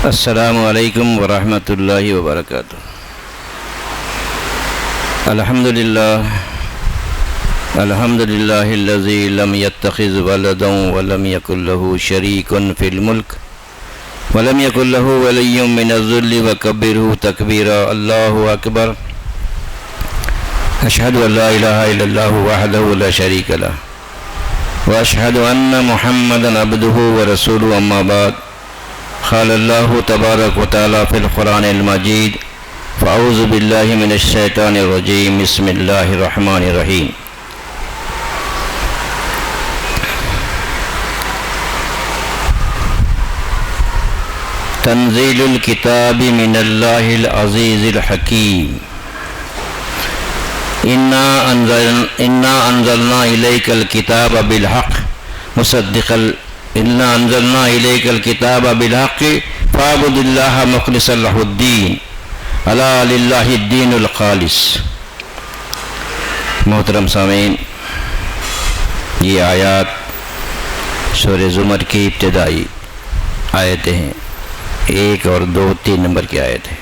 السلام علیکم ورحمۃ اللہ وبرکاتہ۔ الحمد للہ الذی لم يتخذ ولدا ولم يكن له شریک فی الملک ولم يكن له ولی من الذل وکبرہ تکبیرا۔ اللہ اکبر۔ اشہد ان لا الہ الا اللہ وحدہ لا شریک لہ واشہد ان محمدا عبدہ ورسولہ، اما بعد۔ قال اللہ تبارک و تعالی فی القرآن المجید: فاعوذ باللہ من الشیطان الرجیم، بسم اللہ الرحمن الرحیم۔ تنزیل الکتاب من اللہ العزیز الحکیم۔ انا انزلنا الیک الکتاب بالحق مصدقا انا انزلنا الیک الکتاب بالحق فاعبد اللہ مخلصا لہ الدین الا للہ الدین الخالص۔ محترم سامعین، یہ آیات سورہ زمر کی ابتدائی آیتیں ہیں، 1 اور 2 3 نمبر کی آیت ہے۔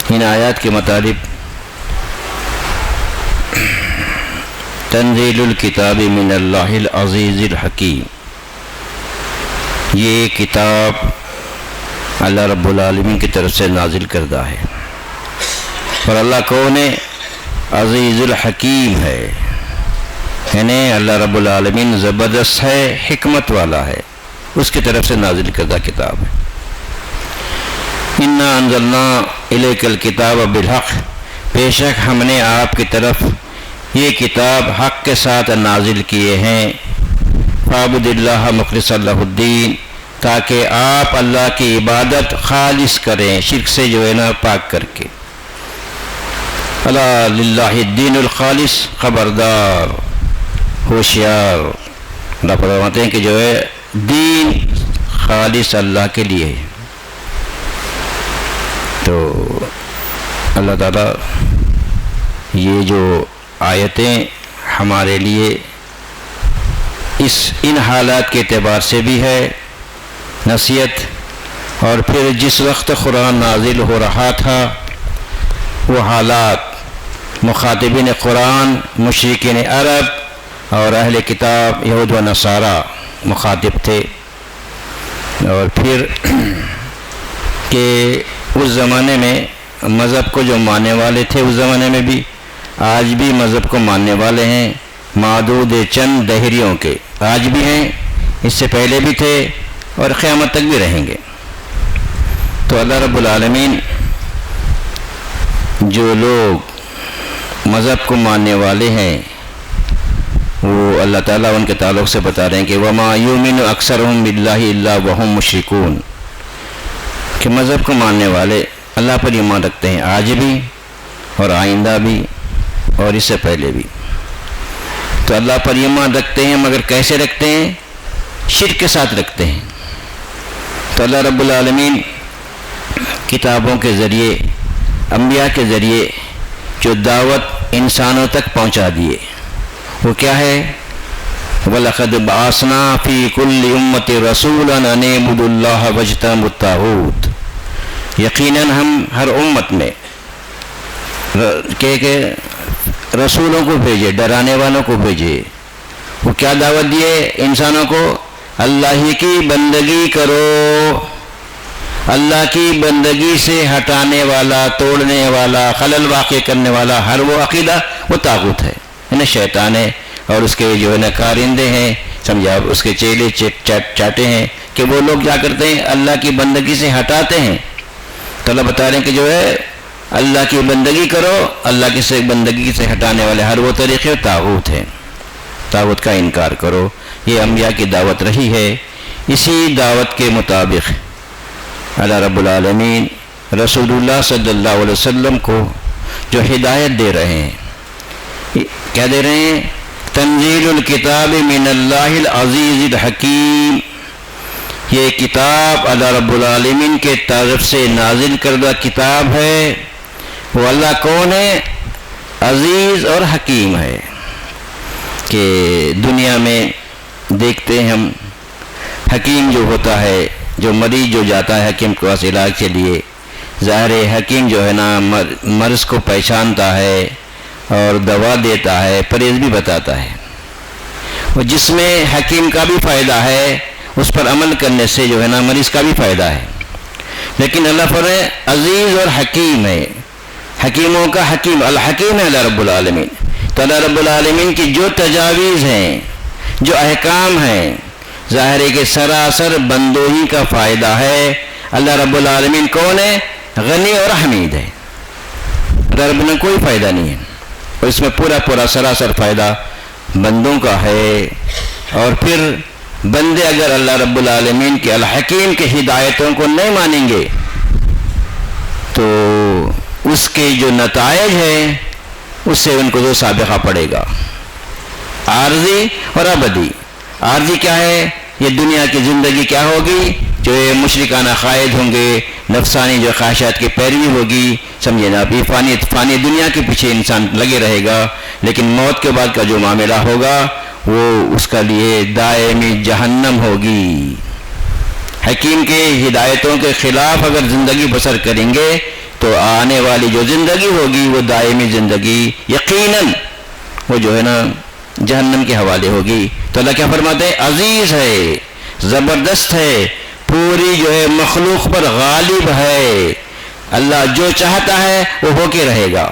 ان آیات کے مطابق تنزیل الکتاب من اللہ العزیز الحکیم، یہ کتاب اللہ رب العالمین کی طرف سے نازل کردہ ہے، اور اللہ کون ہے؟ عزیز الحکیم ہے، یعنی اللہ رب العالمین زبردست ہے، حکمت والا ہے، اس کی طرف سے نازل کردہ کتاب ہے۔ انا انزلنا الیک الکتاب بالحق، بے شک ہم نے آپ کی طرف یہ کتاب حق کے ساتھ نازل کیے ہیں۔ فاعبد اللہ مخلصا لہ الدین، تاکہ آپ اللہ کی عبادت خالص کریں، شرک سے جو ہے نا پاک کر کے۔ الا للہ الدین الخالص، خبردار، ہوشیار، اللہ فرماتے ہیں کہ جو ہے دین خالص اللہ کے لیے ہے۔ تو اللہ تعالیٰ یہ جو آیتیں ہمارے لیے ان حالات کے اعتبار سے بھی ہے نصیحت، اور پھر جس وقت قرآن نازل ہو رہا تھا وہ حالات مخاطبین قرآن مشرکین عرب اور اہل کتاب یہود و نصارہ مخاطب تھے، اور پھر کہ اس زمانے میں مذہب کو جو ماننے والے تھے اس زمانے میں بھی، آج بھی مذہب کو ماننے والے ہیں، معدود چند دہریوں کے آج بھی ہیں، اس سے پہلے بھی تھے اور قیامت تک بھی رہیں گے۔ تو اللہ رب العالمین جو لوگ مذہب کو ماننے والے ہیں وہ اللہ تعالیٰ ان کے تعلق سے بتا رہے ہیں کہ وَمَا يُؤْمِنُ أَكْثَرُهُم بِاللَّهِ إِلَّا وَهُم مُشْرِكُونَ، کہ مذہب کو ماننے والے اللہ پر ایمان رکھتے ہیں آج بھی اور آئندہ بھی اور اس سے پہلے بھی۔ تو اللہ پر ایمان رکھتے ہیں، مگر کیسے رکھتے ہیں؟ شرک کے ساتھ رکھتے ہیں۔ تو اللہ رب العالمین کتابوں کے ذریعے، انبیاء کے ذریعے جو دعوت انسانوں تک پہنچا دیے وہ کیا ہے؟ وَلَقَدْ بَعَثْنَا فِي كُلِّ أُمَّةٍ رَسُولًا أَنِ اعْبُدُوا اللَّهَ وَاجْتَنِبُوا الطَّاغُوتَ، یقیناً ہم ہر امت میں کہ رسولوں کو بھیجے، ڈرانے والوں کو بھیجے۔ وہ کیا دعوت دیے انسانوں کو؟ اللہ ہی کی بندگی کرو، اللہ کی بندگی سے ہٹانے والا، توڑنے والا، خلل واقع کرنے والا ہر وہ عقیدہ وہ طاغوت ہے، یعنی شیطان ہے، اور اس کے جو ہے نا کارندے ہیں، سمجھا، اس کے چیلے چاٹے ہیں کہ وہ لوگ کیا کرتے ہیں؟ اللہ کی بندگی سے ہٹاتے ہیں۔ تو اللہ بتا رہے ہیں کہ جو ہے اللہ کی بندگی کرو، اللہ کی سے بندگی سے ہٹانے والے ہر وہ طریقے طاغوت ہیں، طاغوت کا انکار کرو۔ یہ انبیاء کی دعوت رہی ہے۔ اسی دعوت کے مطابق اللہ رب العالمین رسول اللہ صلی اللہ علیہ وسلم کو جو ہدایت دے رہے ہیں، کیا دے رہے ہیں؟ تنزیل الکتاب من اللہ العزیز الحکیم، یہ کتاب اللہ رب العالمین کے طرف سے نازل کردہ کتاب ہے۔ وہ اللہ کون ہے؟ عزیز اور حکیم ہے۔ کہ دنیا میں دیکھتے ہیں ہم، حکیم جو ہوتا ہے جو مریض جو جاتا ہے حکیم کے پاس علاج کے لیے، ظاہر حکیم جو ہے نا مرض کو پہچانتا ہے اور دوا دیتا ہے، پرہیز بھی بتاتا ہے، اور جس میں حکیم کا بھی فائدہ ہے اس پر عمل کرنے سے جو ہے نا مریض کا بھی فائدہ ہے۔ لیکن اللہ فرمائے عزیز اور حکیم ہے، حکیموں کا حکیم، الحکیم ہے اللہ رب العالمین۔ تو اللہ رب العالمین کی جو تجاویز ہیں، جو احکام ہیں، ظاہر ہے کہ سراسر بندوں ہی کا فائدہ ہے۔ اللہ رب العالمین کون ہے؟ غنی اور حمید ہے، اللہ رب العالمین کوئی فائدہ نہیں ہے، اور اس میں پورا سراسر فائدہ بندوں کا ہے۔ اور پھر بندے اگر اللہ رب العالمین کے الحکیم کے ہدایتوں کو نہیں مانیں گے تو اس کے جو نتائج ہیں اس سے ان کو جو سابقہ پڑے گا، عارضی اور ابدی۔ عارضی کیا ہے؟ یہ دنیا کی زندگی کیا ہوگی؟ جو یہ مشرکانہ عقائد ہوں گے، نفسانی جو خواہشات کی پیروی ہوگی، سمجھے نا، ابھی فانی دنیا کے پیچھے انسان لگے رہے گا، لیکن موت کے بعد کا جو معاملہ ہوگا وہ اس کا لیے دائمی جہنم ہوگی۔ حکیم کے ہدایتوں کے خلاف اگر زندگی بسر کریں گے تو آنے والی جو زندگی ہوگی وہ دائمی زندگی یقیناً وہ جو ہے نا جہنم کے حوالے ہوگی۔ تو اللہ کیا فرماتے ہیں؟ عزیز ہے، زبردست ہے، پوری جو ہے مخلوق پر غالب ہے، اللہ جو چاہتا ہے وہ ہو کے رہے گا۔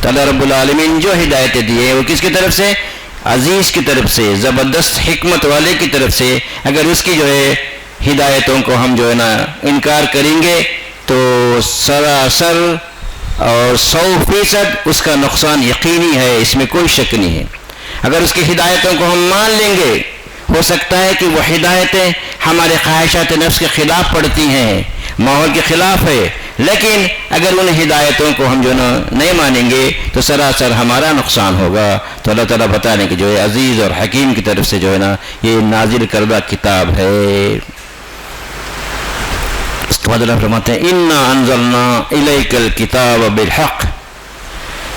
تو اللہ رب العالمین جو ہدایتیں دی ہیں وہ کس کی طرف سے؟ عزیز کی طرف سے، زبردست حکمت والے کی طرف سے۔ اگر اس کی جو ہے ہدایتوں کو ہم جو ہے نا انکار کریں گے تو سراسر اور 100% اس کا نقصان یقینی ہے، اس میں کوئی شک نہیں ہے۔ اگر اس کی ہدایتوں کو ہم مان لیں گے، ہو سکتا ہے کہ وہ ہدایتیں ہمارے خواہشات نفس کے خلاف پڑتی ہیں، ماحول کے خلاف ہے، لیکن اگر ان ہدایتوں کو ہم جو نا نہیں مانیں گے تو سراسر ہمارا نقصان ہوگا۔ تو اللہ تعالیٰ بتا رہے کہ جو ہے عزیز اور حکیم کی طرف سے جو ہے نا یہ نازل کردہ کتاب ہے۔ اس کے بعد اللہ فرماتے ہیں انا انزلنا الیک الکتاب بالحق،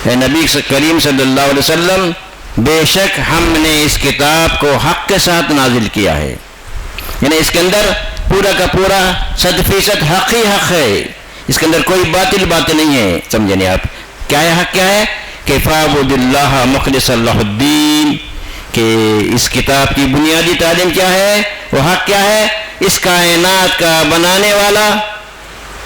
اے نبی کریم صلی اللہ علیہ وسلم بے شک ہم نے اس کتاب کو حق کے ساتھ نازل کیا ہے، یعنی اس کے اندر پورا کا پورا 100% حق ہی حق ہے، اس کے اندر کوئی باطل نہیں ہے۔ سمجھے نہیں آپ؟ کیا ہے حق؟ کیا ہے کہ فاعبد اللہ مخلصا لہ الدین، کہ اس کتاب کی بنیادی تعلیم کیا ہے؟ وہ حق کیا ہے؟ اس کائنات کا بنانے والا،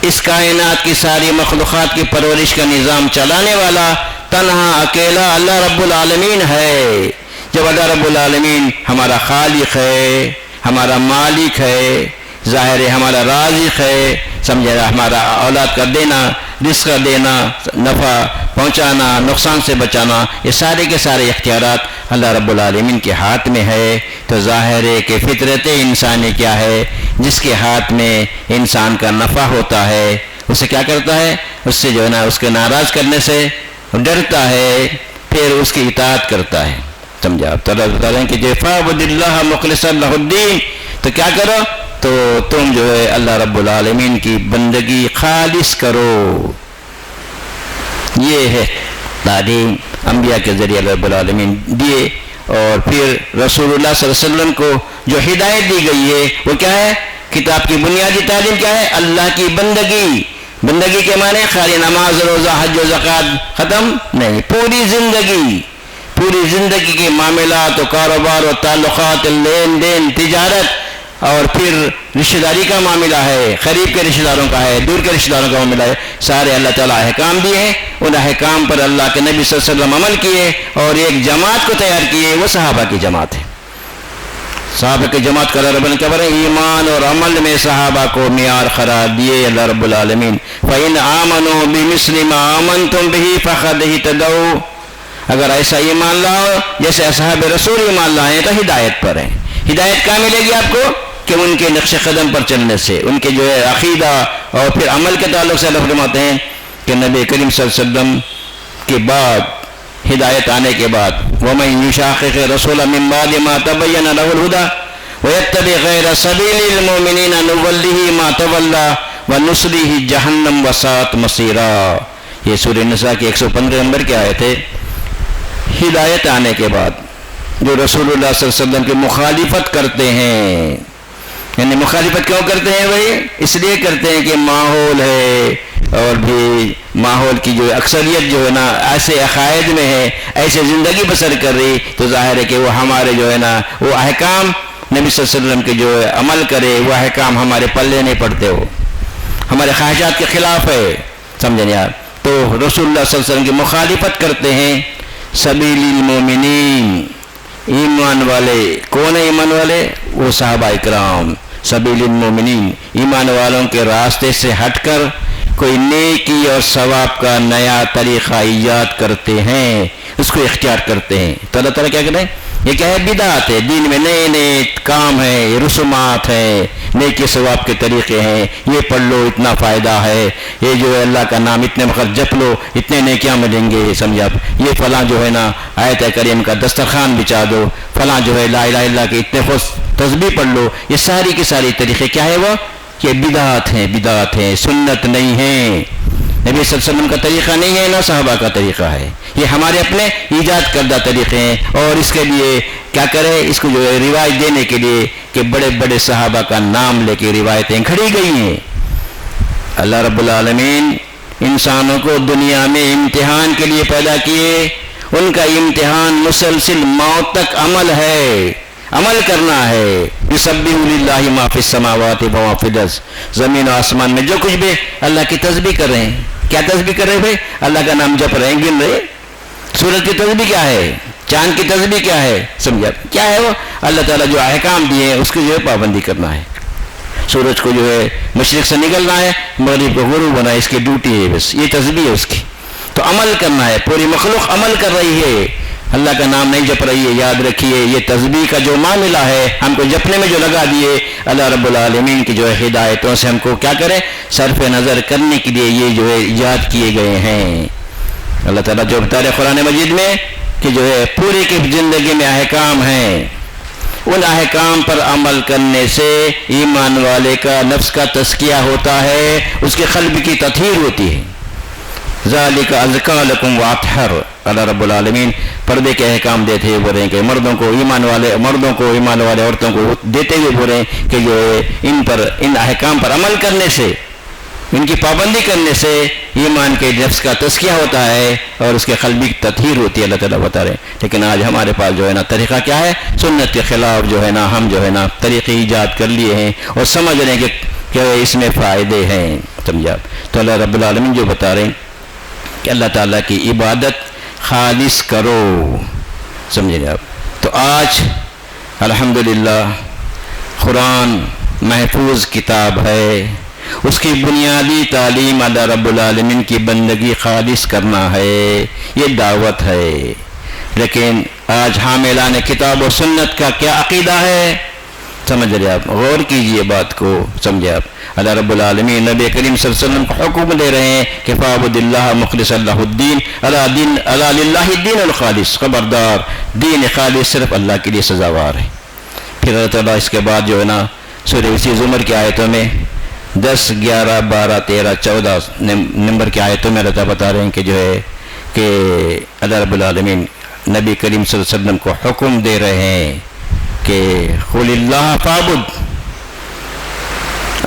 اس کائنات کی ساری مخلوقات کی پرورش کا نظام چلانے والا تنہا اکیلا اللہ رب العالمین ہے۔ جب اللہ رب العالمین ہمارا خالق ہے، ہمارا مالک ہے، ظاہر ہے ہمارا رازق ہے، سمجھے، ہمارا اولاد کا دینا، رزق کا دینا، نفع پہنچانا، نقصان سے بچانا، یہ سارے کے سارے اختیارات اللہ رب العالمین کے ہاتھ میں ہے۔ تو ظاہر ہے کہ فطرت انسانی کیا ہے؟ جس کے ہاتھ میں انسان کا نفع ہوتا ہے اسے کیا کرتا ہے؟ اس سے جو ہے نا اس کے ناراض کرنے سے ڈرتا ہے، پھر اس کی اطاعت کرتا ہے۔ سمجھا؟ تو اللہ بتا رہے ہیں کہ فاعبد اللہ مخلصا لہ الدین، تو کیا کرو؟ تو تم جو ہے اللہ رب العالمین کی بندگی خالص کرو۔ یہ ہے تعلیم انبیاء کے ذریعے اللہ رب العالمین دیے، اور پھر رسول اللہ صلی اللہ علیہ وسلم کو جو ہدایت دی گئی ہے وہ کیا ہے؟ کتاب کی بنیادی تعلیم کیا ہے؟ اللہ کی بندگی۔ بندگی کے معنی خالی نماز، روزہ، حج و زکوٰۃ ختم نہیں، پوری زندگی کے معاملات و کاروبار و تعلقات، لین دین، تجارت، اور پھر رشتہ داری کا معاملہ ہے، قریب کے رشتہ داروں کا ہے، دور کے رشتہ داروں کا معاملہ ہے، سارے اللہ تعالیٰ احکام دیے ہیں، ان احکام پر اللہ کے نبی صلی اللہ علیہ وسلم عمل کیے، اور ایک جماعت کو تیار کیے، وہ صحابہ کی جماعت ہے۔ صحابہ کی جماعت کا اللہ رب العالمین کیا بڑھے؟ ایمان اور عمل میں صحابہ کو معیار قرار دیے اللہ رب العالمین۔ فَإِنْ آمَنُوا بِمِثْلِ مَا آمَنْتُمْ بِهِ فَقَدْ اهْتَدَوْا، اگر ایسا ایمان لاؤ جیسے اصحاب رسول ایمان لائے تو ہدایت پر ہیں۔ ہدایت کہاں ملے گی آپ کو؟ کہ ان کے نقش قدم پر چلنے سے، ان کے جو ہے عقیدہ اور پھر عمل کے تعلق سے اللہ فرماتے ہیں کہ نبی کریم صلی اللہ علیہ وسلم کے بعد، ہدایت آنے کے بعد، وَمَن يُشَاقِقِ الرَّسُولَ مِن بَعْدِ مَا تَبَيَّنَ لَهُ الْهُدَىٰ وَيَتَّبِعْ غَيْرَ سَبِيلِ الْمُؤْمِنِينَ نُوَلِّهِ مَا تَوَلَّىٰ وَنُصْلِهِ جَهَنَّمَ وَسَاءَتْ مَصِيرًا۔ یہ سورہ نساء کی 115 نمبر کی آیت ہے۔ ہدایت آنے کے بعد جو رسول اللہ صلی اللہ علیہ وسلم کی مخالفت کرتے ہیں، یعنی مخالفت کیوں کرتے ہیں بھائی؟ اس لیے کرتے ہیں کہ ماحول ہے اور بھی ماحول کی جو اکثریت جو ہے نا ایسے عقائد میں ہے، ایسے زندگی بسر کر رہی، تو ظاہر ہے کہ وہ ہمارے جو ہے نا وہ احکام نبی صلی اللہ علیہ وسلم کے جو عمل کرے وہ احکام ہمارے پلے نہیں پڑتے، ہو ہمارے خواہشات کے خلاف ہے، سمجھیں یار. تو رسول اللہ صلی اللہ علیہ وسلم کی مخالفت کرتے ہیں. سبیل المومنین، ایمان والے. کون ہے ایمان والے؟ وہ صحابہ اکرام. سبیل المومنین، ایمان والوں کے راستے سے ہٹ کر کوئی نیکی اور ثواب کا نیا طریقہ ایجاد کرتے ہیں، اس کو اختیار کرتے ہیں. تو اللہ تعالیٰ کیا کریں؟ یہ کیا ہے؟ بدعت ہے. دین میں نئے نئے کام ہیں، رسومات ہیں، نیکی ثواب کے طریقے ہیں. یہ پڑھ لو اتنا فائدہ ہے، یہ جو ہے اللہ کا نام اتنے وقت جپ لو اتنے نیکیاں ملیں گے، سمجھا؟ یہ فلاں جو ہے نا آیت کریم کا دسترخوان بچا دو، فلاں جو ہے لا الہ الا اللہ کے اتنے خوش تسبیح پڑھ لو. یہ ساری کی ساری طریقے کیا ہے؟ وہ یہ بدعت ہیں، بدعت ہیں، سنت نہیں ہیں. نبی صلی اللہ علیہ وسلم کا طریقہ نہیں ہے، نہ صحابہ کا طریقہ ہے. یہ ہمارے اپنے ایجاد کردہ طریقے ہیں. اور اس کے لیے کیا کرے؟ اس کو جو ہے روایت دینے کے لیے کہ بڑے بڑے صحابہ کا نام لے کے روایتیں کھڑی گئی ہیں. اللہ رب العالمین انسانوں کو دنیا میں امتحان کے لیے پیدا کیے. ان کا امتحان مسلسل موت تک عمل ہے، عمل کرنا ہے. یسبح للہ ما فی السماوات و ما فی الارض، زمین و آسمان میں جو کچھ بھی اللہ کی تسبیح کر رہے ہیں. کیا تسبیح کر رہے ہیں بھائی؟ اللہ کا نام جپ رہے ہیں، گن رہے. سورج کی تسبیح کیا ہے؟ چاند کی تسبیح کیا ہے؟ سمجھا کیا ہے؟ وہ اللہ تعالیٰ جو احکام دیے ہیں اس کی جو ہے پابندی کرنا ہے. سورج کو جو ہے مشرق سے نکلنا ہے، مغرب کو غروب ہونا ہے، اس کی ڈیوٹی ہے، بس یہ تسبیح ہے اس کی. تو عمل کرنا ہے. پوری مخلوق عمل کر رہی ہے، اللہ کا نام نہیں جپ رہی ہے. یاد رکھیے یہ تسبیح کا جو معاملہ ہے ہم کو جپنے میں جو لگا دیے، اللہ رب العالمین کی جو ہے ہدایتوں سے ہم کو کیا کرے؟ صرف نظر کرنے کے لیے یہ جو ہے ایجاد کیے گئے ہیں. اللہ تعالیٰ جو بتا رہے قرآن مجید میں کہ جو ہے پوری کی زندگی میں احکام ہیں، ان احکام پر عمل کرنے سے ایمان والے کا نفس کا تزکیہ ہوتا ہے، اس کے قلب کی تطہیر ہوتی ہے. ذالک ازکی لکم واطہر. اللہ رب العالمین پردے کے احکام دیتے ہوئے بول رہے ہیں کہ مردوں کو ایمان والے عورتوں کو دیتے ہوئے بول رہے ہیں کہ جو ان احکام پر عمل کرنے سے، ان کی پابندی کرنے سے ایمان کے نفس کا تزکیہ ہوتا ہے اور اس کے قلبی تطہیر ہوتی ہے. اللہ تعالیٰ بتا رہے ہیں. لیکن آج ہمارے پاس جو ہے نا طریقہ کیا ہے؟ سنت کے خلاف جو ہے نا ہم جو ہے نا طریقے ایجاد کر لیے ہیں اور سمجھ رہے ہیں کہ اس میں فائدے ہیں، سمجھا؟ تو اللہ رب العالمین جو بتا رہے ہیں کہ اللہ تعالیٰ کی عبادت خالص کرو، سمجھے آپ. تو آج الحمدللہ قرآن محفوظ کتاب ہے، اس کی بنیادی تعلیم اللہ رب العالمین کی بندگی خالص کرنا ہے، یہ دعوت ہے. لیکن آج حاملان کتاب و سنت کا کیا عقیدہ ہے؟ سمجھ رہے آپ؟ غور کیجئے بات کو، سمجھے آپ؟ اللہ رب العالمین نبی کریم صلی اللہ علیہ وسلم کو حکم دے رہے ہیں کہ فاعبد اللہ مخلص اللہ الدین، الا للہ الدین الخالص. خبردار، دین خالص صرف اللہ کے لیے سزاوار ہے. پھر اللہ تعالیٰ اس کے بعد جو ہے نا سورہ اسی زمر کی آیتوں میں 10، 11، 12، 13، 14 نمبر کی آیتوں میں اللہ تعالیٰ بتا رہے ہیں کہ جو ہے کہ اللہ رب العالمین نبی کریم صلی اللہ علیہ وسلم کو حکم دے رہے ہیں کہ قل اللہ فاعبد،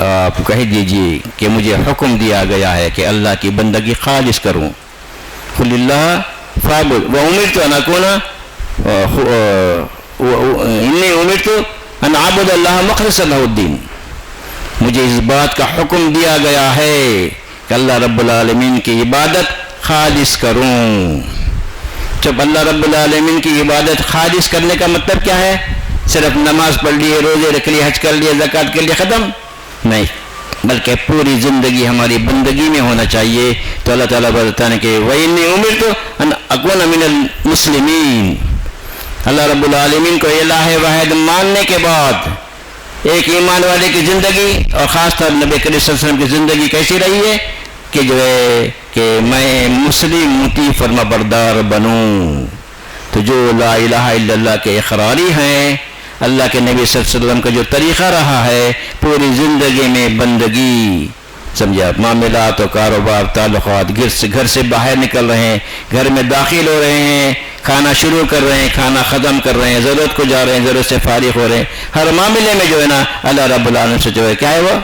آپ کہہ دیجئے کہ مجھے حکم دیا گیا ہے کہ اللہ کی بندگی خالص کروں. قل اللہ فاعبد وامرت ان اکون انی امرت ان اعبد اللہ مخلصا له الدین. مجھے اس بات کا حکم دیا گیا ہے کہ اللہ رب العالمین کی عبادت خالص کروں. جب اللہ رب العالمین کی عبادت خالص کرنے کا مطلب کیا ہے؟ صرف نماز پڑھ لیے، روزے رکھ لیے، حج کر لیے، زکوٰۃ کر لیے، ختم نہیں، بلکہ پوری زندگی ہماری بندگی میں ہونا چاہیے. تو اللہ تعالیٰ بتانے کہ وَإِنِّي أُمِرْتُ أَنْ أَكُونَ مِنَ الْمُسْلِمِينَ. اللہ رب العالمین کو الہ واحد ماننے کے بعد ایک ایمان والے کی زندگی اور خاص طور نبی کریم صلی اللہ علیہ وسلم کی زندگی کیسی رہی ہے کہ جو ہے کہ میں مسلم مطیع فرما بردار بنوں. تو جو لا الہ الا اللہ کے اقراری ہیں، اللہ کے نبی صلی اللہ علیہ وسلم کا جو طریقہ رہا ہے پوری زندگی میں بندگی، سمجھا، معاملات و کاروبار تعلقات، گھر سے باہر نکل رہے ہیں، گھر میں داخل ہو رہے ہیں، کھانا شروع کر رہے ہیں، کھانا ختم کر رہے ہیں، ضرورت کو جا رہے ہیں، ضرورت سے فارغ ہو رہے ہیں، ہر معاملے میں جو ہے نا اللہ رب العالمین سے جو ہے کیا ہے وہ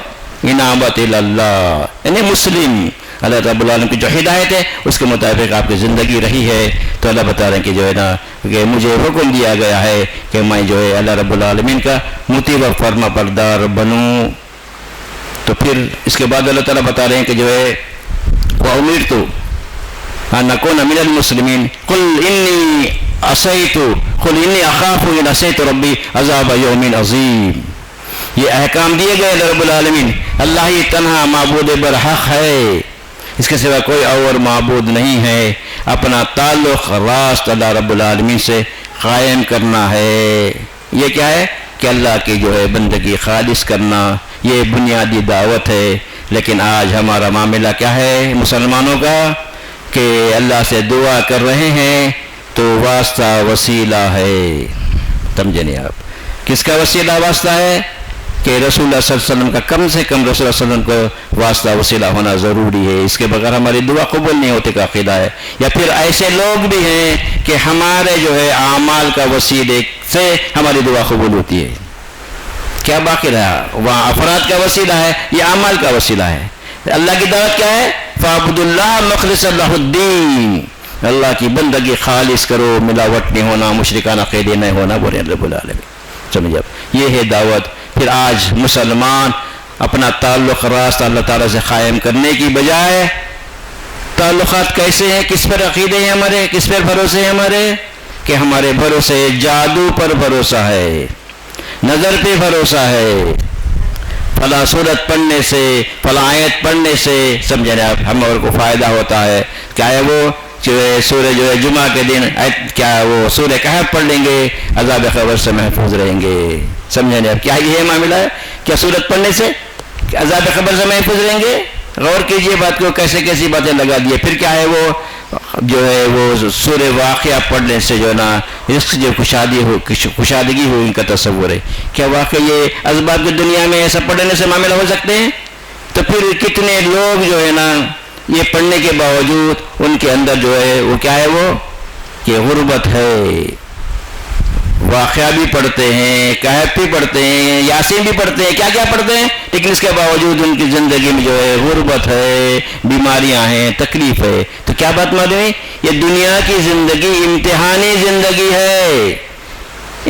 انابت اللہ، یعنی مسلم اللہ رب العالمین کی جو ہدایت ہے اس کے مطابق آپ کی زندگی رہی ہے، تو اللہ بتا رہے ہیں کہ جو ہے نا کہ مجھے حکم دیا گیا ہے کہ میں جو ہے اللہ رب العالمین کا مطیع و فرما بردار بنوں. تو پھر اس کے بعد اللہ تعالیٰ بتا رہے ہیں کہ جو ہے وَأُمِرْتُ أَنْ أَكُونَ مِنَ الْمُسْلِمِينَ قُلْ إِنِّي أَخَافُ إِنْ عَصَيْتُ رَبِّي عَذَابَ يَوْمٍ عَظِيمٍ. یہ احکام دیے گئے اللہ رب العالمین، اللہ ہی تنہا معبود برحق ہے، اس کے سوا کوئی اور معبود نہیں ہے. اپنا تعلق راست اللہ رب العالمین سے قائم کرنا ہے. یہ کیا ہے کہ اللہ کی جو ہے بندگی خالص کرنا، یہ بنیادی دعوت ہے. لیکن آج ہمارا معاملہ کیا ہے مسلمانوں کا کہ اللہ سے دعا کر رہے ہیں تو واسطہ وسیلہ ہے. سمجھے نہیں آپ؟ کس کا وسیلہ واسطہ ہے؟ کہ رسول اللہ صلی اللہ علیہ وسلم کا کم سے کم رسول اللہ صلی اللہ علیہ وسلم کو واسطہ وسیلہ ہونا ضروری ہے. اس کے بغیر ہماری دعا قبول نہیں ہوتی کا عقیدہ ہے. یا پھر ایسے لوگ بھی ہیں کہ ہمارے جو ہے اعمال کا وسیلے سے ہماری دعا قبول ہوتی ہے. کیا باقی رہا؟ وہاں افراد کا وسیلہ ہے، یہ اعمال کا وسیلہ ہے. اللہ کی دعوت کیا ہے؟ فَاعْبُدُوا اللَّهَ مُخْلِصًا لَهُ الدِّينَ، اللہ کی بندگی خالص کرو، ملاوٹ نہیں ہونا، مشرکانہ عقیدے نہیں ہونا، بولے رب العالمین. سمجھے؟ یہ ہے دعوت. پھر آج مسلمان اپنا تعلق راست اللہ تعالیٰ سے قائم کرنے کی بجائے تعلقات کیسے ہیں، کس پر عقیدے ہیں ہمارے، کس پر بھروسے ہیں ہمارے؟ کہ ہمارے بھروسے جادو پر بھروسہ ہے، نظر پہ بھروسہ ہے، فلاں سورت پڑھنے سے، فلاں آیت پڑھنے سے سمجھے آپ ہم اور کو فائدہ ہوتا ہے. کیا ہے وہ سورہ جو ہے جمعہ کے دن کیا ہے وہ سورہ کہف پڑھ لیں گے، عذاب قبر سے محفوظ رہیں گے. سمجھے نہیں آپ؟ کیا یہ معاملہ ہے؟ کیا سورت پڑھنے سے عذاب قبر سے محفوظ رہیں گے؟ غور کیجئے بات کو، کیسے کیسی باتیں لگا دیے. پھر کیا ہے وہ جو ہے وہ سورہ واقعہ پڑھنے سے جو ہے نا رزق جو کشادگی ہو ان کا تصور ہے. کیا واقعی یہ اسباب کی دنیا میں ایسا پڑھنے سے معاملہ ہو سکتے ہیں؟ تو پھر کتنے لوگ جو ہے نا یہ پڑھنے کے باوجود ان کے اندر جو ہے وہ کیا ہے وہ کہ غربت ہے. واقعہ بھی پڑھتے ہیں، کہف بھی پڑھتے ہیں، یاسین بھی پڑھتے ہیں، کیا کیا پڑھتے ہیں، لیکن اس کے باوجود ان کی زندگی میں جو ہے غربت ہے، بیماریاں ہیں، تکلیف ہے. تو کیا بات معلوم ہے؟ یہ دنیا کی زندگی امتحانی زندگی ہے.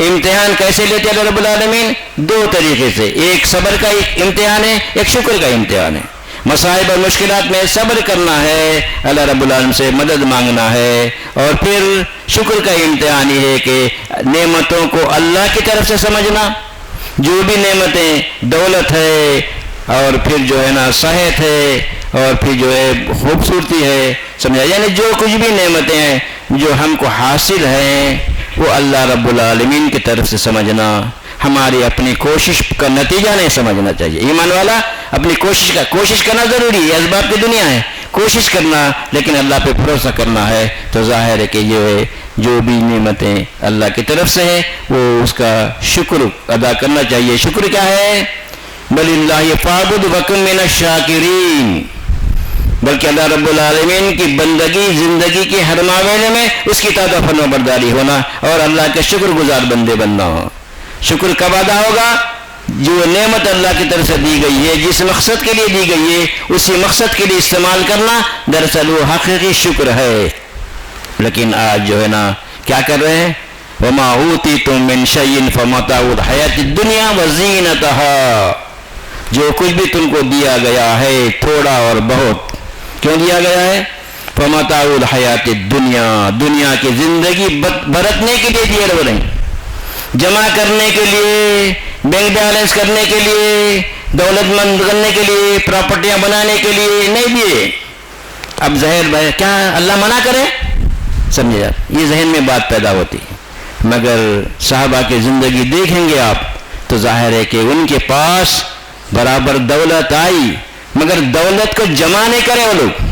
امتحان کیسے لیتے ہیں رب العالمین؟ دو طریقے سے. ایک صبر کا امتحان ہے، ایک شکر کا امتحان ہے. مصائب اور مشکلات میں صبر کرنا ہے، اللہ رب العالمین سے مدد مانگنا ہے. اور پھر شکر کا امتحان یہ ہے کہ نعمتوں کو اللہ کی طرف سے سمجھنا. جو بھی نعمتیں، دولت ہے اور پھر جو ہے نا صحت ہے اور پھر جو ہے خوبصورتی ہے، سمجھا، یعنی جو کچھ بھی نعمتیں ہیں جو ہم کو حاصل ہیں وہ اللہ رب العالمین کی طرف سے سمجھنا. ہماری اپنی کوشش کا نتیجہ نہیں سمجھنا چاہیے. ایمان والا اپنی کوشش کرنا ضروری ہے، اسباب کی دنیا ہے، کوشش کرنا، لیکن اللہ پہ بھروسہ کرنا ہے. تو ظاہر ہے کہ یہ جو بھی نعمتیں اللہ کی طرف سے ہیں وہ اس کا شکر ادا کرنا چاہیے. شکر کیا ہے؟ بَلِلَّهِ فَاعْبُدْ وَكُن مِّنَ الشَّاكِرِينَ، بلکہ اللہ رب العالمین کی بندگی زندگی کے ہر معاملے میں اس کی اطاعت و فرما برداری ہونا اور اللہ کے شکر گزار بندے بننا ہو. شکر کب ادا ہوگا؟ جو نعمت اللہ کی طرف سے دی گئی ہے، جس مقصد کے لیے دی گئی ہے، اسی مقصد کے لیے استعمال کرنا دراصل وہ حقیقی شکر ہے. لیکن آج جو ہے نا کیا کر رہے ہیں؟ وَمَا أُوتِيتُم مِّن شَيْءٍ فَمَتَاعُ الْحَيَاةِ الدُّنْيَا وَزِينَتُهَا، جو کچھ بھی تم کو دیا گیا ہے تھوڑا اور بہت، کیوں دیا گیا ہے؟ فَمَتَاعُ الْحَيَاةِ الدُّنْيَا، دنیا کی زندگی برتنے کے لیے دیے رہے ہیں، جمع کرنے کے لیے، بینک بیلنس کرنے کے لیے، دولت مند کرنے کے لیے، پراپرٹیاں بنانے کے لیے نہیں دیے. اب ظاہر بھائی کیا اللہ منع کرے؟ سمجھے آپ؟ یہ ذہن میں بات پیدا ہوتی ہے. مگر صحابہ کی زندگی دیکھیں گے آپ تو ظاہر ہے کہ ان کے پاس برابر دولت آئی مگر دولت کو جمع نہیں کرے وہ لوگ.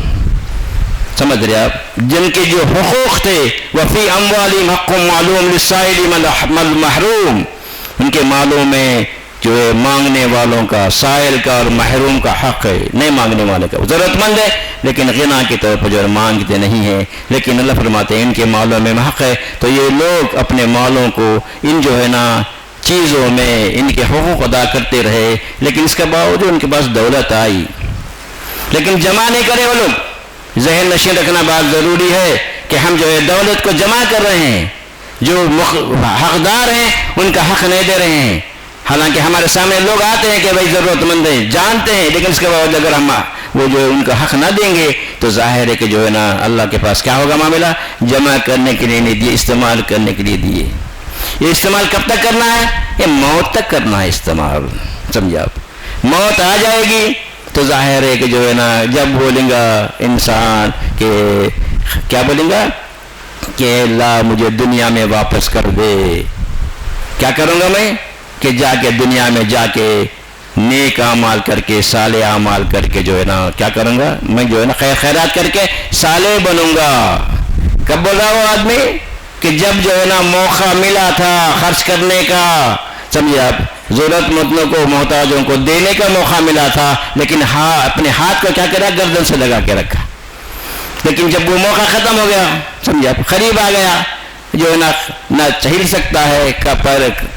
سمجھ رہے آپ؟ جن کے جو حقوق تھے وفی اموالہم حق معلوم للسائل والمحروم، ان کے مالوں میں جو ہے مانگنے والوں کا، سائل کا اور محروم کا حق ہے، نہیں مانگنے والے کا. ضرورت مند ہے لیکن غنا کے طور پر جو ہے مانگتے نہیں ہیں، لیکن اللہ فرماتے ہیں ان کے مالوں میں حق ہے. تو یہ لوگ اپنے مالوں کو ان جو ہے نا چیزوں میں ان کے حقوق ادا کرتے رہے، لیکن اس کے باوجود ان کے پاس دولت آئی لیکن جمع نہیں کرے وہ لوگ. ذہن نشین رکھنا بات ضروری ہے کہ ہم جو ہے دولت کو جمع کر رہے ہیں، جو حقدار ہیں ان کا حق نہیں دے رہے ہیں. حالانکہ ہمارے سامنے لوگ آتے ہیں کہ بھائی ضرورت مند ہیں، جانتے ہیں، لیکن اس کے باوجود اگر ہم وہ جو ہے ان کا حق نہ دیں گے تو ظاہر ہے کہ جو ہے نا اللہ کے پاس کیا ہوگا معاملہ؟ جمع کرنے کے لیے نہیں دیے، استعمال کرنے کے لیے دیے. یہ استعمال کب تک کرنا ہے؟ یہ موت تک کرنا ہے استعمال. سمجھے آپ؟ موت آ جائے گی تو ظاہر ہے کہ جو ہے نا جب بولیں گا انسان کہ کیا بولیں گا کہ اللہ مجھے دنیا میں واپس کر دے، کیا کروں گا میں کہ جا کے دنیا میں جا کے نیک اعمال کر کے، صالح اعمال کر کے جو ہے نا کیا کروں گا میں جو ہے نا خیرات کر کے صالح بنوں گا. کب بول رہا وہ آدمی کہ جب جو ہے نا موقع ملا تھا خرچ کرنے کا. سمجھے آپ؟ ضرورت مندوں کو، محتاجوں کو دینے کا موقع ملا تھا لیکن اپنے ہاتھ کو کیا کرا؟ گردن سے لگا کے رکھا. لیکن جب وہ موقع ختم ہو گیا، سمجھے آپ، قریب آ گیا، جو ہے نہ چہل سکتا ہے،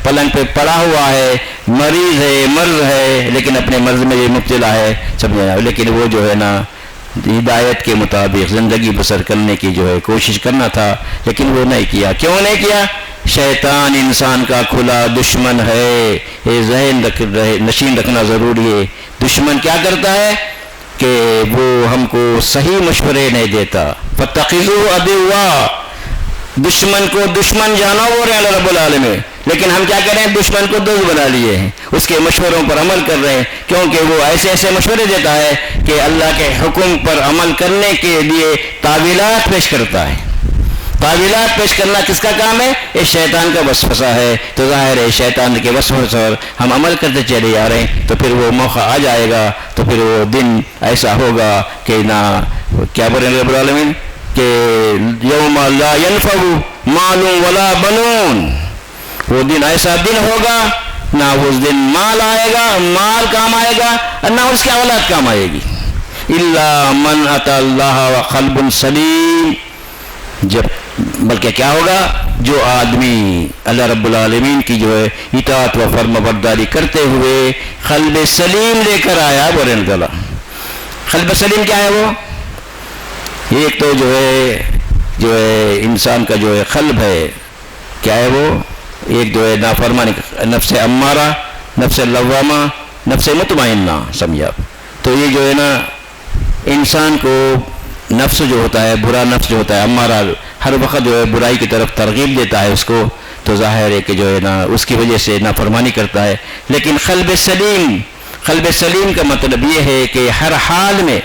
پلنگ پہ پڑا ہوا ہے، مریض ہے، مرض ہے، لیکن اپنے مرض میں یہ مبتلا ہے، سمجھے. لیکن وہ جو ہے نا ہدایت کے مطابق زندگی بسر کرنے کی جو ہے کوشش کرنا تھا لیکن وہ نہیں کیا. کیوں نہیں کیا؟ شیطان انسان کا کھلا دشمن ہے. یہ ذہن نشین رکھنا ضروری ہے. دشمن کیا کرتا ہے کہ وہ ہم کو صحیح مشورے نہیں دیتا. فاتخذوا عدوا، دشمن کو دشمن جانا ہو رہے ہیں اللہ رب العالمین، لیکن ہم کیا کر رہے ہیں؟ دشمن کو دوست بنا لیے ہیں، اس کے مشوروں پر عمل کر رہے ہیں کیونکہ وہ ایسے ایسے مشورے دیتا ہے کہ اللہ کے حکم پر عمل کرنے کے لیے تعویلات پیش کرتا ہے. تعویلات پیش کرنا کس کا کام ہے؟ یہ شیطان کا وسوسہ ہے. تو ظاہر ہے شیطان کے وسوسے پر ہم عمل کرتے چلے جا رہے ہیں تو پھر وہ موقع آ جائے گا، تو پھر وہ دن ایسا ہوگا کہ نہ کیا بولیں رب العالمین کہ یوم لا ينفع مال ولا بنون، وہ دن ایسا دن ہوگا نہ اس دن مال آئے گا، مال کام آئے گا، نہ اس کی اولاد کام آئے گی. الا من اتى اللہ وقلب سلیم، جب بلکہ کیا ہوگا؟ جو آدمی اللہ رب العالمین کی جو ہے اطاعت و فرما برداری کرتے ہوئے قلب سلیم لے کر آیا. بولے اللہ قلب سلیم کیا ہے؟ وہ ایک تو جو ہے انسان کا جو ہے قلب ہے، کیا ہے وہ؟ ایک جو ہے نافرمانی، نفس امارہ، نفس لوامہ، نفس مطمئنہ. سمجھا؟ تو یہ جو ہے نا انسان کو نفس جو ہوتا ہے، برا نفس جو ہوتا ہے امارہ، ہر وقت جو ہے برائی کی طرف ترغیب دیتا ہے اس کو، تو ظاہر ہے کہ جو ہے نا اس کی وجہ سے نافرمانی کرتا ہے. لیکن قلب سلیم کا مطلب یہ ہے کہ ہر حال میں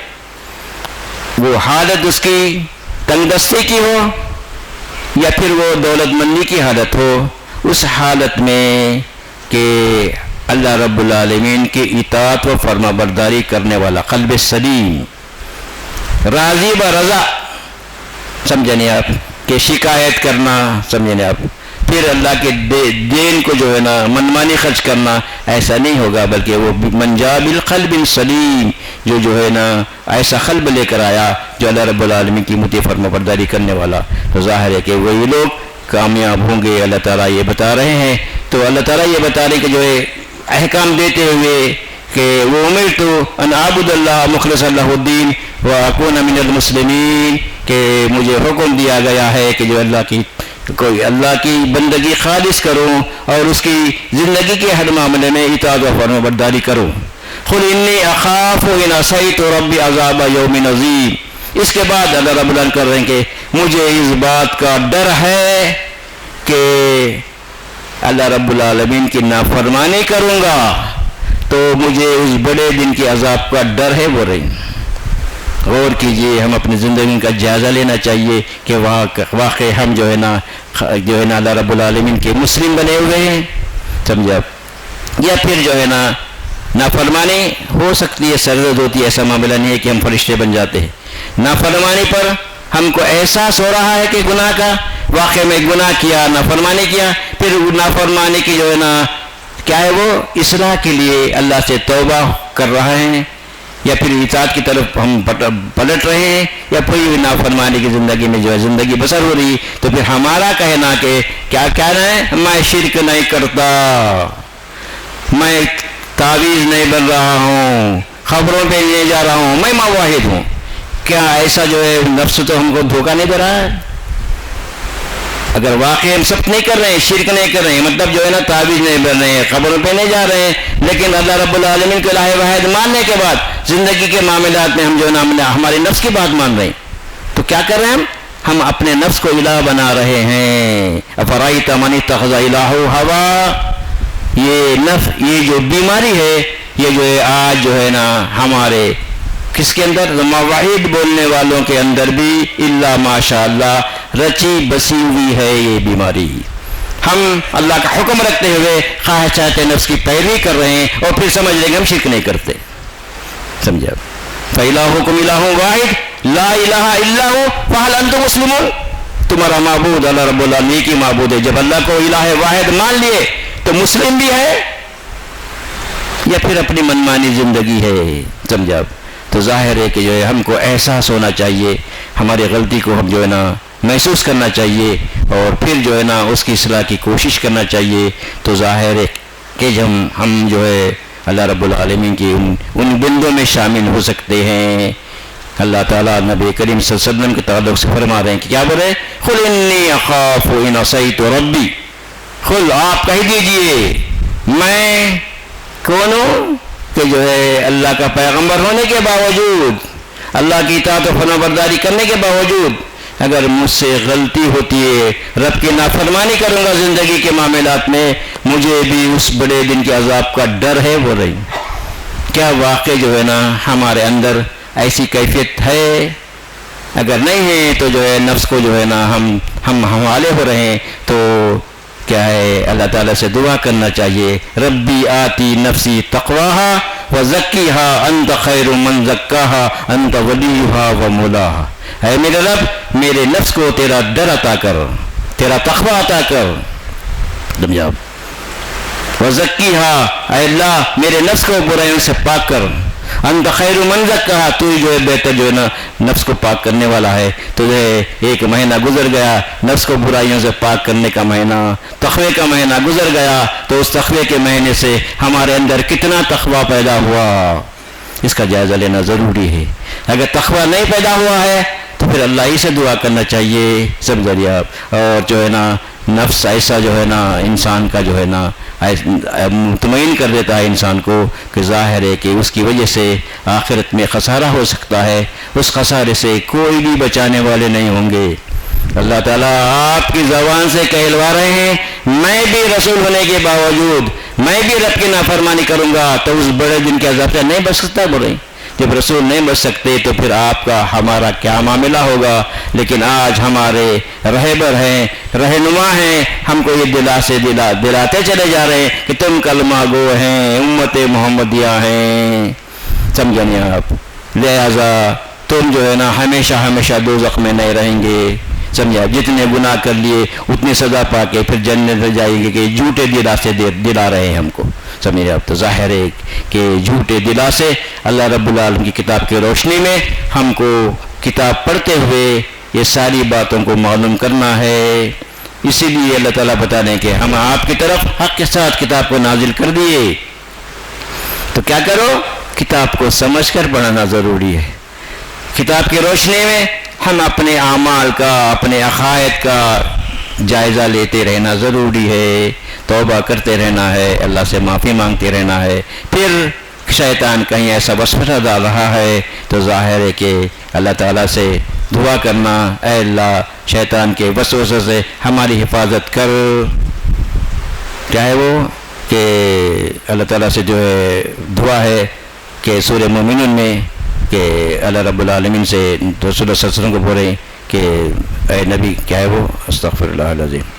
وہ حالت اس کی تنگ دستی کی ہو یا پھر وہ دولت مندی کی حالت ہو، اس حالت میں کہ اللہ رب العالمین کی اطاعت و فرما برداری کرنے والا قلب سلیم، راضی برضا. سمجھے نہیں آپ؟ کہ شکایت کرنا، سمجھے نہیں آپ؟ پھر اللہ کے دین کو جو ہے نا منمانی خرچ کرنا، ایسا نہیں ہوگا، بلکہ وہ من جاء بالقلب سلیم، جو ہے نا ایسا قلب لے کر آیا جو اللہ رب العالمین کی مطیع فرما برداری کرنے والا. تو ظاہر ہے کہ وہی لوگ کامیاب ہوں گے. اللہ تعالیٰ یہ بتا رہے ہیں. تو اللہ تعالیٰ یہ بتا رہے کہ جو ہے احکام دیتے ہوئے کہ وہ امرت ان اعبد اللہ مخلصا لہ الدین واکون من المسلمین، کہ مجھے حکم دیا گیا ہے کہ جو اللہ کی بندگی خالص کروں اور اس کی زندگی کے ہر معاملے میں اطاعت و فرما برداری کروں. قل انی اخاف ان عصیت ربی عذاب یوم عظیم. اس کے بعد اللہ رب العالمین کر رہے ہیں کہ مجھے اس بات کا ڈر ہے کہ اللہ رب العالمین کی نافرمانی کروں گا تو مجھے اس بڑے دن کے عذاب کا ڈر ہے. وہ رہی غور کیجئے، ہم اپنی زندگی کا جائزہ لینا چاہیے کہ واقع ہم جو ہے نا اللہ رب العالمین کے مسلم بنے ہوئے ہیں. سمجھا؟ یا پھر جو ہے نا نافرمانی ہو سکتی ہے، سرزد ہوتی ہے، ایسا معاملہ نہیں ہے کہ ہم فرشتے بن جاتے ہیں. نافرمانی پر ہم کو احساس ہو رہا ہے کہ گناہ کا، واقع میں گناہ کیا، نافرمانی کیا، پھر نافرمانی کی جو ہے نا کیا ہے وہ اصلاح کے لیے اللہ سے توبہ کر رہے ہیں یا پھر اطاعت کی طرف ہم پلٹ رہے ہیں یا کوئی نافرمانی کی زندگی میں جو ہے زندگی بسر ہو رہی، تو پھر ہمارا کہنا کہ کیا کہنا ہے، میں شرک نہیں کرتا، میں تعویذ نہیں بن رہا ہوں، خبروں پہ نہیں جا رہا ہوں، میں موحد ہوں. کیا ایسا جو ہے نفس تو ہم کو دھوکہ نہیں دے رہا ہے؟ اگر واقعی ہم سب نہیں کر رہے ہیں، شرک نہیں کر رہے ہیں، مطلب جو ہے نا تعویذ نہیں بن رہے ہیں، خبروں پہ نہیں جا رہے ہیں، لیکن اللہ رب العالمین کو الہ واحد ماننے کے بعد زندگی کے معاملات میں ہم جو ہے نا ہمارے نفس کی بات مان رہے ہیں، تو کیا کر رہے ہیں ہم اپنے نفس کو الہ بنا رہے ہیں. افرائیت من اتخذ الہہ ہوا، یہ جو بیماری ہے یہ جو ہے آج جو ہے نا ہمارے کس کے اندر، موحد بولنے والوں کے اندر بھی الا ماشاء اللہ رچی بسی ہوئی ہے یہ بیماری. ہم اللہ کا حکم رکھتے ہوئے خواہش چاہتے نفس کی پیروی کر رہے ہیں اور پھر سمجھ لیں گے ہم شرک نہیں کرتے. سمجھا؟ فَإِلَٰهُكُمْ إِلَٰهٌ وَاحِدٌ لَا إِلَٰهَ إِلَّا هُوَ فَهَلْ أَنْتُمْ مُسْلِمُونَ. تمہارا معبود اللہ رب العالمین کی معبود ہے. جب اللہ کو الہ واحد مان لیے تو مسلم بھی ہے یا پھر اپنی منمانی زندگی ہے. سمجھا؟ تو ظاہر ہے کہ جو ہے ہم کو احساس ہونا چاہیے، ہماری غلطی کو ہم جو ہے نا محسوس کرنا چاہیے اور پھر جو ہے نا اس کی اصلاح کی کوشش کرنا چاہیے. تو ظاہر ہے کہ ہم جو ہے اللہ رب العالمین کی ان بندوں میں شامل ہو سکتے ہیں. اللہ تعالیٰ نبی کریم صلی اللہ علیہ وسلم کے تعلق سے فرما رہے ہیں کہ کیا بول رہے ہیں، قُلْ إِنِّي أَخَافُ إِنْ عَصَيْتُ رَبِّي. قُلْ آپ کہہ دیجئے میں کون ہوں کہ جو ہے اللہ کا پیغمبر ہونے کے باوجود، اللہ کی اطاعت و فرمانبرداری کرنے کے باوجود اگر مجھ سے غلطی ہوتی ہے، رب کی نافرمانی کروں گا زندگی کے معاملات میں، مجھے بھی اس بڑے دن کے عذاب کا ڈر ہے. بول رہی کیا واقعی جو ہے نا ہمارے اندر ایسی کیفیت ہے؟ اگر نہیں ہے تو جو ہے نفس کو جو ہے نا ہم حوالے ہو رہے ہیں. تو کیا ہے اللہ تعالیٰ سے دعا کرنا چاہیے، ربی آتی نفسی تقواہا وزکیہا انت خیر من زکاہا انت ولیہا ومولاہا. اے میرے رب میرے نفس کو تیرا ڈر عطا کر، تیرا تقوی عطا کر. وزکیہا اے اللہ میرے نفس کو برائیوں سے پاک کر، انت خیر من زکاہا تو جو ہے بہتر جو ہے نا نفس کو پاک کرنے والا ہے. تو جو ہے ایک مہینہ گزر گیا، نفس کو برائیوں سے پاک کرنے کا مہینہ، تقوی کا مہینہ گزر گیا، تو اس تقوی کے مہینے سے ہمارے اندر کتنا تقوی پیدا ہوا اس کا جائزہ لینا ضروری ہے. اگر تقوی نہیں پیدا ہوا ہے تو پھر اللہ ہی سے دعا کرنا چاہیے. سمجھ رہی آپ؟ اور جو ہے نا نفس ایسا جو ہے نا انسان کا جو ہے نا مطمئن کر دیتا ہے انسان کو کہ ظاہر ہے کہ اس کی وجہ سے آخرت میں خسارہ ہو سکتا ہے، اس خسارے سے کوئی بھی بچانے والے نہیں ہوں گے. اللہ تعالیٰ آپ کی زبان سے کہلوا رہے ہیں میں بھی رسول ہونے کے باوجود میں بھی رب کی نافرمانی کروں گا تو اس بڑے دن کے عذاب سے نہیں بچ سکتا. بولے جب رسول نہیں بچ سکتے تو پھر آپ کا ہمارا کیا معاملہ ہوگا. لیکن آج ہمارے رہبر ہیں، رہنما ہیں، ہم کو یہ دلاتے چلے جا رہے ہیں کہ تم کلمہ گو ہیں، امت محمدیہ ہیں. سمجھنی آپ؟ لہذا تم جو ہے نا ہمیشہ دوزخ میں نہیں رہیں گے. سمجھا؟ جتنے گناہ کر لیے اتنی سزا پا کے پھر جنت میں جائیں گے کہ جھوٹے دلاسے دلا رہے ہیں ہم کو. سمجھے آپ؟ تو ظاہر ہے کہ جھوٹے دلاسے اللہ رب العالمین کی کتاب کی روشنی میں ہم کو کتاب پڑھتے ہوئے یہ ساری باتوں کو معلوم کرنا ہے. اسی لیے اللہ تعالیٰ بتا رہے ہیں کہ ہم آپ کی طرف حق کے ساتھ کتاب کو نازل کر دیے. تو کیا کرو؟ کتاب کو سمجھ کر پڑھنا ضروری ہے. کتاب کی روشنی میں ہم اپنے اعمال کا، اپنے عقائد کا جائزہ لیتے رہنا ضروری ہے. توبہ کرتے رہنا ہے، اللہ سے معافی مانگتے رہنا ہے. پھر شیطان کہیں ایسا وسوسہ ڈال رہا ہے تو ظاہر ہے کہ اللہ تعالیٰ سے دعا کرنا، اے اللہ شیطان کے وسوسے سے ہماری حفاظت کر. کیا ہے وہ کہ اللہ تعالیٰ سے جو ہے دعا ہے کہ سورہ مومنون میں کہ اللہ رب العالمین سے رسول اللہ صلی اللہ علیہ وسلم کو بولے کہ اے نبی، کیا ہے وہ، استغفر اللہ العظیم،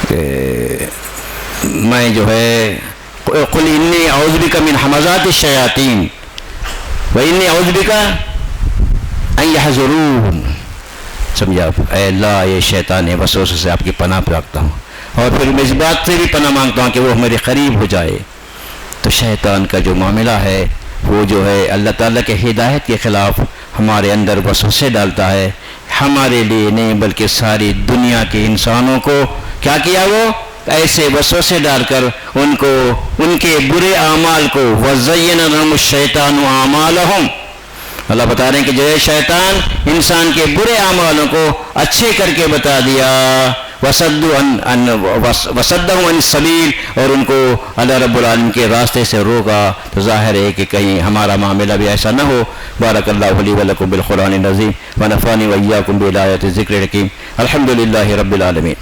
کہ میں جو ہے قل انی اعوذ بک من حمزات الشیاطین و انی اعوذ بک ان یحضرون. سمجھا؟ اے اللہ یہ شیطان وسوسے سے آپ کی پناہ پہ رکھتا ہوں اور پھر میں اس بات سے بھی پناہ مانگتا ہوں کہ وہ ہمارے قریب ہو جائے. تو شیطان کا جو معاملہ ہے وہ جو ہے اللہ تعالیٰ کے ہدایت کے خلاف ہمارے اندر وسوسے ڈالتا ہے. ہمارے لیے نہیں بلکہ ساری دنیا کے انسانوں کو کیا کیا وہ ایسے وسوسے ڈال کر ان کو ان کے برے اعمال کو وَزَيَّنَ لَهُمُ الشَّيْطَانُ أَعْمَالَهُمْ. اللہ بتا رہے ہیں کہ جو ہے شیطان انسان کے برے اعمالوں کو اچھے کر کے بتا دیا. وَصَدَّهُمْ عَنِ السَّبِيلِ اور ان کو اللہ رب العالمین کے راستے سے روکا. تو ظاہر ہے کہ کہیں ہمارا معاملہ بھی ایسا نہ ہو. بارک اللہ لی ولکم بالقرآن العظیم ونفعنی وإیاکم بآیات الذکر الحکیم. الحمد للہ رب العالمین.